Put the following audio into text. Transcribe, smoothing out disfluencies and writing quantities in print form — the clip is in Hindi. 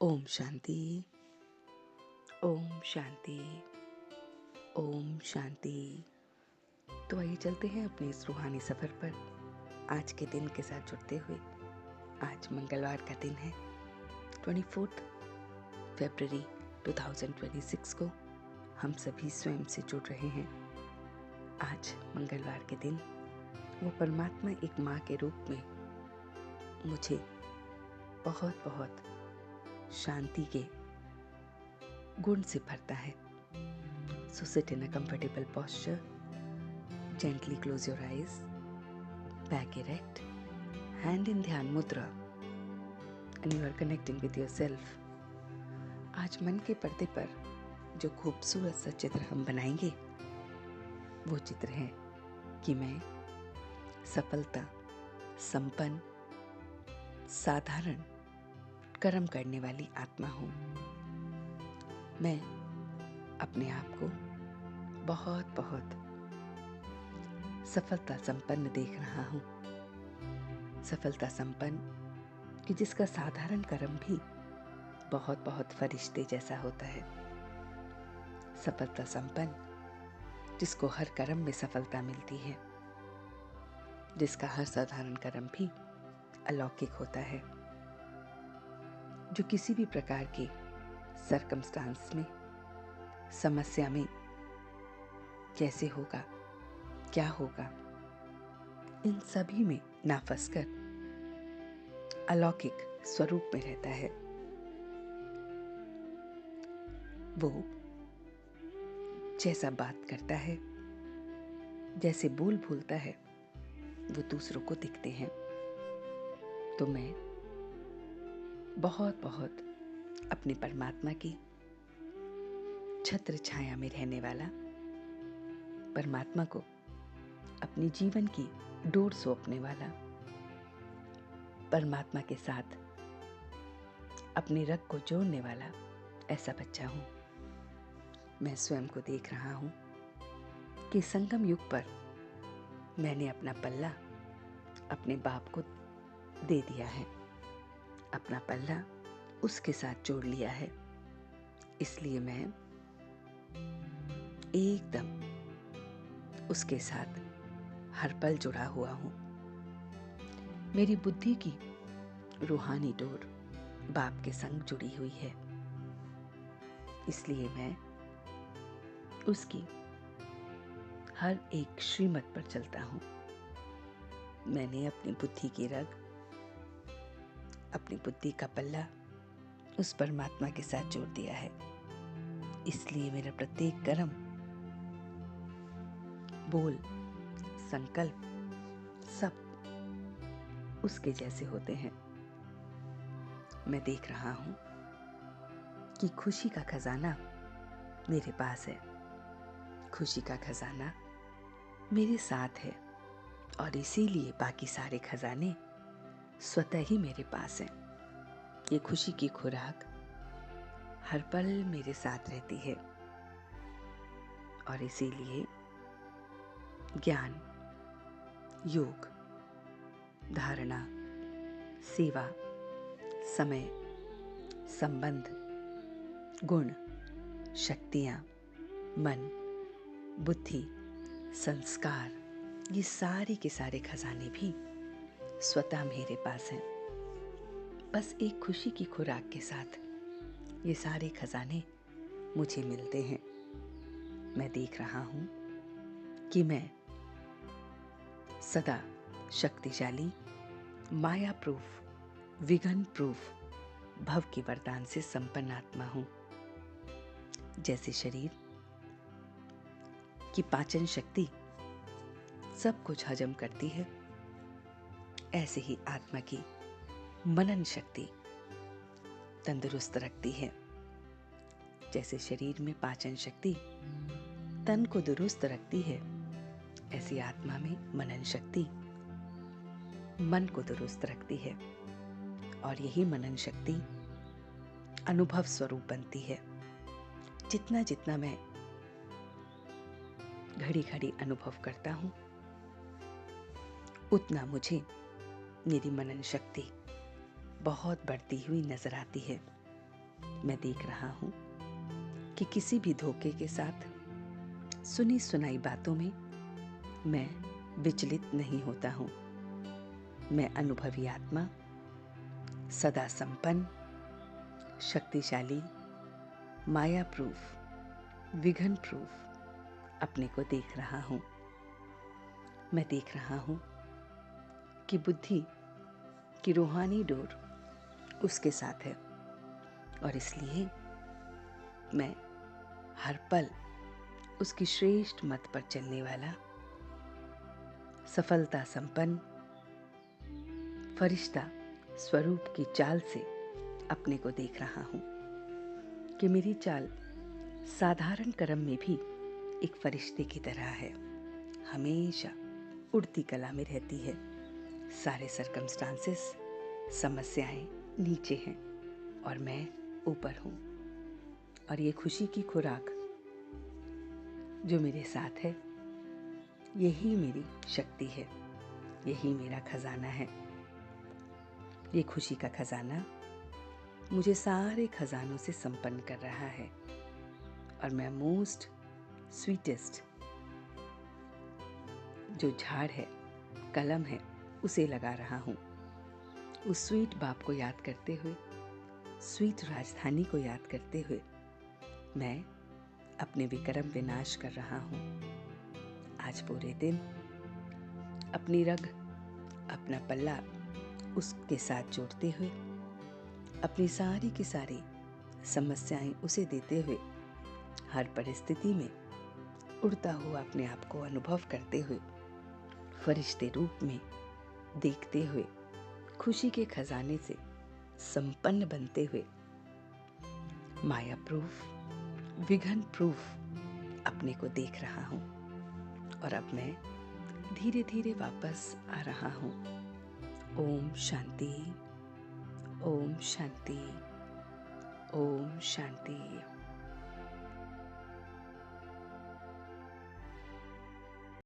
ओम शांति। ओम शांति। ओम शांति। तो आइए चलते हैं अपने इस रूहानी सफ़र पर आज के दिन के साथ जुड़ते हुए। आज मंगलवार का दिन है, 24 फरवरी 2026 को हम सभी स्वयं से जुड़ रहे हैं। आज मंगलवार के दिन वो परमात्मा एक माँ के रूप में मुझे बहुत बहुत शांति के गुण से भरता है। So sit in a comfortable posture, gently close your eyes, back erect, hand in ध्यान मुद्रा, and you are connecting with yourself. आज मन के पर्दे पर जो खूबसूरत सा चित्र हम बनाएंगे वो चित्र है कि मैं सफलता, संपन्न, साधारण कर्म करने वाली आत्मा हूँ। मैं अपने आप को बहुत बहुत सफलता संपन्न देख रहा हूँ। सफलता संपन्न कि जिसका साधारण कर्म भी बहुत बहुत फरिश्ते जैसा होता है। सफलता संपन्न जिसको हर कर्म में सफलता मिलती है, जिसका हर साधारण कर्म भी अलौकिक होता है, जो किसी भी प्रकार के सर्कमस्टांस में, समस्या में कैसे होगा, क्या होगा, इन सभी में ना फंसकर अलौकिक स्वरूप में रहता है। वो जैसा बात करता है, जैसे बोल बोलता है, वो दूसरों को दिखते हैं। तो मैं बहुत बहुत अपने परमात्मा की छत्र छाया में रहने वाला, परमात्मा को अपनी जीवन की डोर सौंपने वाला, परमात्मा के साथ अपने रग को जोड़ने वाला ऐसा बच्चा हूँ। मैं स्वयं को देख रहा हूँ कि संगम युग पर मैंने अपना पल्ला अपने बाप को दे दिया है, अपना पल्ला उसके साथ जोड़ लिया है। इसलिए मैं एकदम उसके साथ हर पल जुड़ा हुआ हूँ। मेरी बुद्धि की रूहानी डोर बाप के संग जुड़ी हुई है। इसलिए मैं उसकी हर एक श्रीमत पर चलता हूँ। मैंने अपनी बुद्धि की रग, अपनी बुद्धि का पल्ला उस परमात्मा के साथ जोड़ दिया है। इसलिए मेरा प्रत्येक कर्म, बोल, संकल्प सब उसके जैसे होते हैं। मैं देख रहा हूँ कि खुशी का खजाना मेरे पास है, खुशी का खजाना मेरे साथ है, और इसीलिए बाकी सारे खजाने स्वतः ही मेरे पास हैं। ये खुशी की खुराक हर पल मेरे साथ रहती है, और इसीलिए ज्ञान, योग, धारणा, सेवा, समय, संबंध, गुण, शक्तियाँ, मन, बुद्धि, संस्कार, ये सारे के सारे खजाने भी स्वतः मेरे पास हैं। बस एक खुशी की खुराक के साथ ये सारे खजाने मुझे मिलते हैं। मैं देख रहा हूँ कि मैं सदा शक्तिशाली, माया प्रूफ, विघन प्रूफ, भव की वरदान से संपन्न आत्मा हूँ। जैसे शरीर की पाचन शक्ति सब कुछ हजम करती है, ऐसे ही आत्मा की मनन शक्ति तंदुरुस्त रखती है। जैसे शरीर में पाचन शक्ति तन को दुरुस्त रखती है, ऐसी आत्मा में मनन शक्ति मन को दुरुस्त रखती है। और यही मनन शक्ति अनुभव स्वरूप बनती है। जितना जितना मैं घड़ी घड़ी अनुभव करता हूँ, उतना मुझे मेरी मनन शक्ति बहुत बढ़ती हुई नजर आती है। मैं देख रहा हूँ कि किसी भी धोखे के साथ सुनी सुनाई बातों में मैं विचलित नहीं होता हूँ। मैं अनुभवी आत्मा, सदा संपन्न, शक्तिशाली, माया प्रूफ, विघन प्रूफ अपने को देख रहा हूँ। मैं देख रहा हूँ कि बुद्धि की रूहानी डोर उसके साथ है और इसलिए मैं हर पल उसकी श्रेष्ठ मत पर चलने वाला, सफलता संपन्न, फरिश्ता स्वरूप की चाल से अपने को देख रहा हूँ कि मेरी चाल साधारण कर्म में भी एक फरिश्ते की तरह है, हमेशा उड़ती कला में रहती है। सारे सर्कमस्टांसेस, समस्याएं नीचे हैं और मैं ऊपर हूँ और ये खुशी की खुराक जो मेरे साथ है, यही मेरी शक्ति है, यही मेरा खजाना है। ये खुशी का खजाना मुझे सारे खजानों से संपन्न कर रहा है और मैं मोस्ट स्वीटेस्ट जो झाड़ है, कलम है, उसे लगा रहा हूँ। उस स्वीट बाप को याद करते हुए, स्वीट राजधानी को याद करते हुए मैं अपने विक्रम विनाश कर रहा हूँ। आज पूरे दिन अपनी रग, अपना पल्ला उसके साथ जोड़ते हुए, अपनी सारी की सारी समस्याएं उसे देते हुए, हर परिस्थिति में उड़ता हुआ अपने आप को अनुभव करते हुए, फरिश्ते रूप में देखते हुए, खुशी के खजाने से संपन्न बनते हुए, माया प्रूफ, विघन प्रूफ अपने को देख रहा हूँ और अब मैं धीरे धीरे वापस आ रहा हूँ। ओम शांति, ओम शांति, ओम शांति।